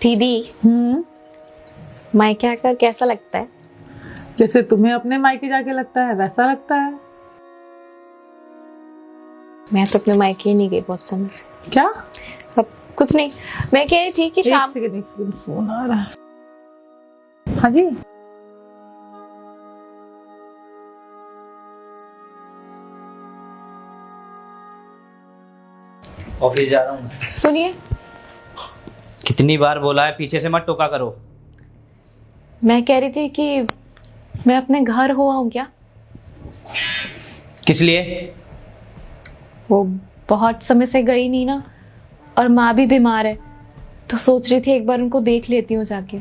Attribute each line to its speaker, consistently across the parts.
Speaker 1: दीदी, मायके आकर कैसा लगता है?
Speaker 2: जैसे तुम्हें अपने मायके जाके लगता है वैसा लगता है।
Speaker 1: मैं तो अपने मायके ही नहीं गई बहुत समय से।
Speaker 2: क्या?
Speaker 1: अब कुछ नहीं, मैं कह रही थी कि शाम।
Speaker 2: एक सेकंड फोन आ रहा है। हाँ जी।
Speaker 3: ऑफिस जा रहा हूँ।
Speaker 1: सुनिए,
Speaker 3: कितनी बार बोला है पीछे से मत टोका करो।
Speaker 1: मैं कह रही थी कि मैं अपने घर हो आऊं क्या?
Speaker 3: किस लिए?
Speaker 1: वो बहुत समय से गई नहीं ना, और माँ भी बीमार है, तो सोच रही थी एक बार उनको देख लेती हूँ जाके।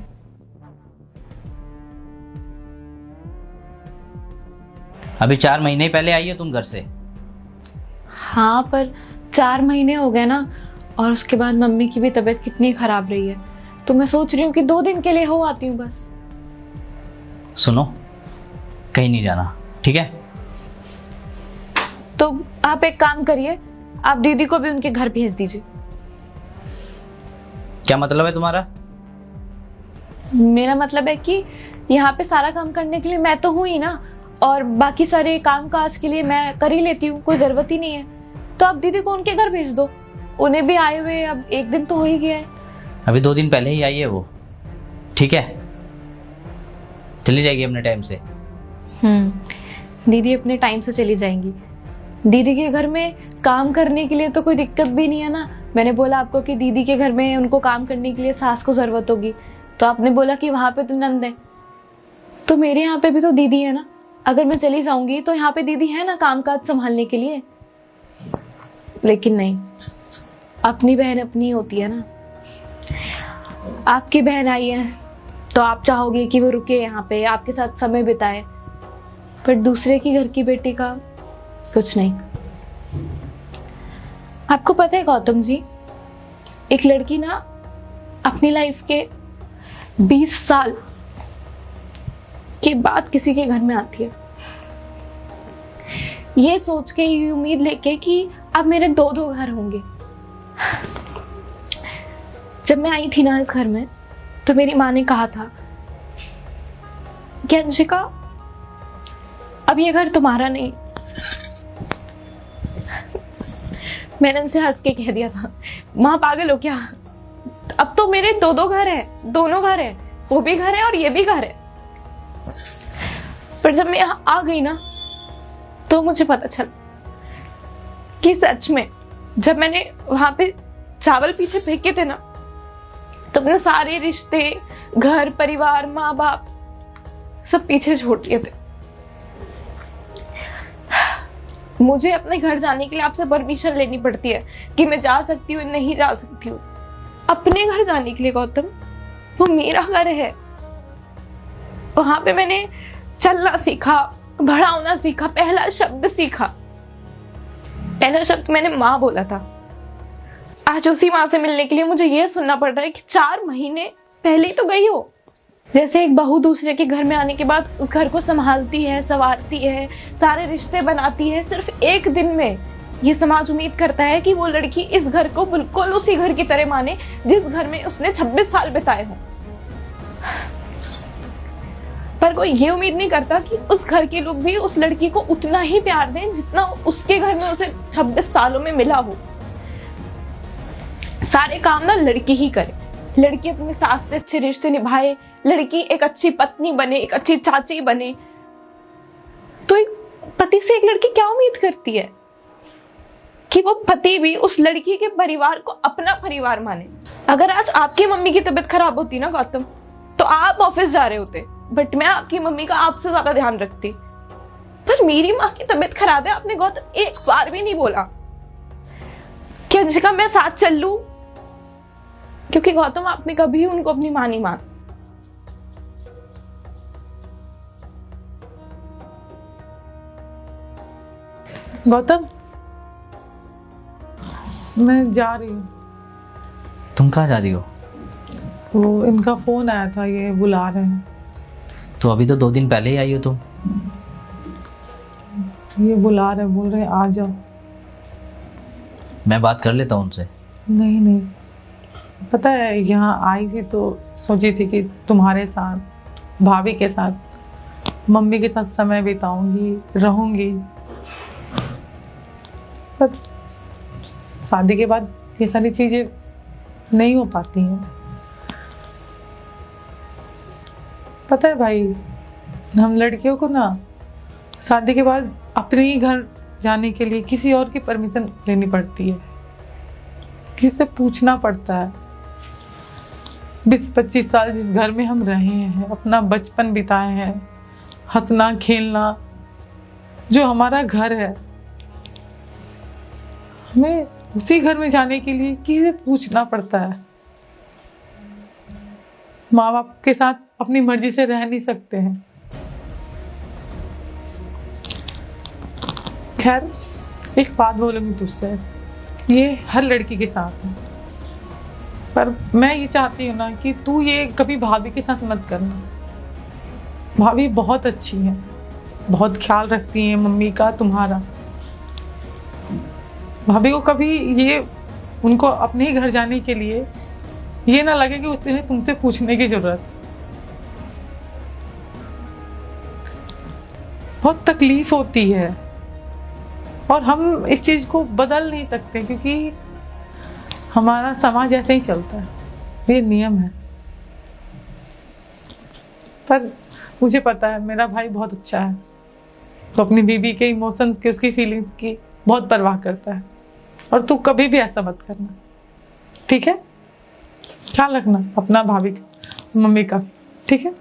Speaker 3: अभी 4 महीने पहले आई हो तुम घर से।
Speaker 1: हाँ, पर 4 महीने हो गए ना, और उसके बाद मम्मी की भी तबीयत कितनी खराब रही है, तो मैं सोच रही हूँ कि 2 दिन के लिए हो आती हूँ बस।
Speaker 3: सुनो, कहीं नहीं जाना, ठीक है?
Speaker 1: तो आप एक काम करिए, आप दीदी को भी उनके घर भेज दीजिए।
Speaker 3: क्या मतलब है तुम्हारा?
Speaker 1: मेरा मतलब है कि यहाँ पे सारा काम करने के लिए मैं तो हूँ ही ना, और बाकी सारे काम काज के लिए मैं कर ही लेती हूँ, कोई जरूरत ही नहीं है। तो आप दीदी को उनके घर भेज दो, उन्हें भी आए हुए अब 1 दिन तो हो ही गया है।
Speaker 3: अभी 2 दिन पहले ही आई है वो, ठीक है? चली जाएगी अपने टाइम से।
Speaker 1: दीदी अपने टाइम से चली जाएंगी। दीदी के घर में काम करने के लिए तो कोई दिक्कत भी नहीं है ना। मैंने बोला आपको कि दीदी के घर में उनको काम करने के लिए सास को जरूरत होगी, तो आपने बोला कि वहां पे तो नंद है, तो मेरे यहाँ पे भी तो दीदी है ना। अगर मैं चली जाऊंगी तो यहाँ पे दीदी है ना काम काज संभालने के लिए। लेकिन नहीं, अपनी बहन अपनी होती है ना। आपकी बहन आई है तो आप चाहोगे कि वो रुके यहाँ पे, आपके साथ समय बिताए, पर दूसरे की घर की बेटी का कुछ नहीं। आपको पता है गौतम जी, एक लड़की ना अपनी लाइफ के 20 साल के बाद किसी के घर में आती है, ये सोच के, ये उम्मीद लेके कि अब मेरे 2-2 घर होंगे। जब मैं आई थी ना इस घर में, तो मेरी माँ ने कहा था कि अंशिका, अब ये घर तुम्हारा नहीं। मैंने उनसे हंस के कह दिया था, माँ पागल हो क्या, अब तो मेरे 2-2 घर है, दोनों घर है, वो भी घर है और ये भी घर है। पर जब मैं यहाँ आ गई ना, तो मुझे पता चला कि सच में जब मैंने वहां पे चावल पीछे फेंके थे ना, तो अपने सारे रिश्ते, घर परिवार, माँ बाप सब पीछे छोड़ दिए थे। मुझे अपने घर जाने के लिए आपसे परमिशन लेनी पड़ती है कि मैं जा सकती हूँ, नहीं जा सकती हूँ। अपने घर जाने के लिए गौतम, वो मेरा घर है। वहां पे मैंने चलना सीखा, बड़ा होना सीखा, पहला शब्द सीखा। पहला शब्द मैंने माँ बोला था। आज उसी माँ से मिलने के लिए मुझे ये सुनना पड़ रहा है कि 4 महीने पहले ही तो गई हो। जैसे एक बहू दूसरे के घर में आने के बाद उस घर को संभालती है, संवारती है, सारे रिश्ते बनाती है, सिर्फ 1 दिन में ये समाज उम्मीद करता है कि वो लड़की इस घर को बिल्कुल उसी घर की तरह माने जिस घर में उसने 26 साल बिताए हों। पर कोई ये उम्मीद नहीं करता कि उस घर के लोग भी उस लड़की को उतना ही प्यार दें जितना उसके घर में उसे 26 सालों में मिला हो। सारे काम ना लड़की ही करे, लड़की अपनी सास से अच्छे रिश्ते निभाए, लड़की एक अच्छी पत्नी बने, एक अच्छी चाची बने। तो एक पति से एक लड़की क्या उम्मीद करती है कि वो पति भी उस लड़की के परिवार को अपना परिवार माने। अगर आज आपकी मम्मी की तबीयत खराब होती ना गौतम, तो आप ऑफिस जा रहे होते, बट मैं आपकी मम्मी का आपसे ज्यादा ध्यान रखती। पर मेरी माँ की तबीयत खराब है, आपने गौतम एक बार भी नहीं बोला कि अंशिका मैं साथ चल लूं, क्योंकि गौतम आपने कभी उनको अपनी माँ नहीं मान।
Speaker 2: गौतम, मैं जा रही हूँ।
Speaker 3: तुम कहाँ जा रही हो?
Speaker 2: वो इनका फोन आया था, ये बुला रहे हैं।
Speaker 3: तो अभी तो 2 दिन पहले ही आई हो तुम।
Speaker 2: ये बुला रहे, बोल रहे आ जाओ।
Speaker 3: मैं बात कर लेता हूँ उनसे।
Speaker 2: नहीं नहीं, पता है यहाँ आई थी तो सोची थी कि तुम्हारे साथ, भाभी के साथ, मम्मी के साथ समय बिताऊंगी, रहूंगी। पर शादी के बाद ये सारी चीजें नहीं हो पाती हैं। पता है भाई, हम लड़कियों को ना शादी के बाद अपने ही घर जाने के लिए किसी और की परमिशन लेनी पड़ती है, किसी से पूछना पड़ता है। 20-25 साल जिस घर में हम रहे हैं, अपना बचपन बिताए हैं, हंसना खेलना, जो हमारा घर है, हमें उसी घर में जाने के लिए किसी से पूछना पड़ता है। माँ बाप के साथ अपनी मर्जी से रह नहीं सकते हैं। खैर, एक बात बोलूंगी तुझसे, ये हर लड़की के साथ है, पर मैं ये चाहती हूँ ना कि तू ये कभी भाभी के साथ मत करना। भाभी बहुत अच्छी है, बहुत ख्याल रखती है मम्मी का, तुम्हारा। भाभी को कभी ये उनको अपने ही घर जाने के लिए ये ना लगे कि उन्हें तुमसे पूछने की जरूरत है। बहुत तकलीफ होती है और हम इस चीज को बदल नहीं सकते, क्योंकि हमारा समाज ऐसे ही चलता है, ये नियम है। पर मुझे पता है मेरा भाई बहुत अच्छा है, तो अपनी बीवी के इमोशंस की, उसकी फीलिंग्स की बहुत परवाह करता है। और तू कभी भी ऐसा मत करना, ठीक है? ख्याल रखना अपना, भाभी का, मम्मी का, ठीक है?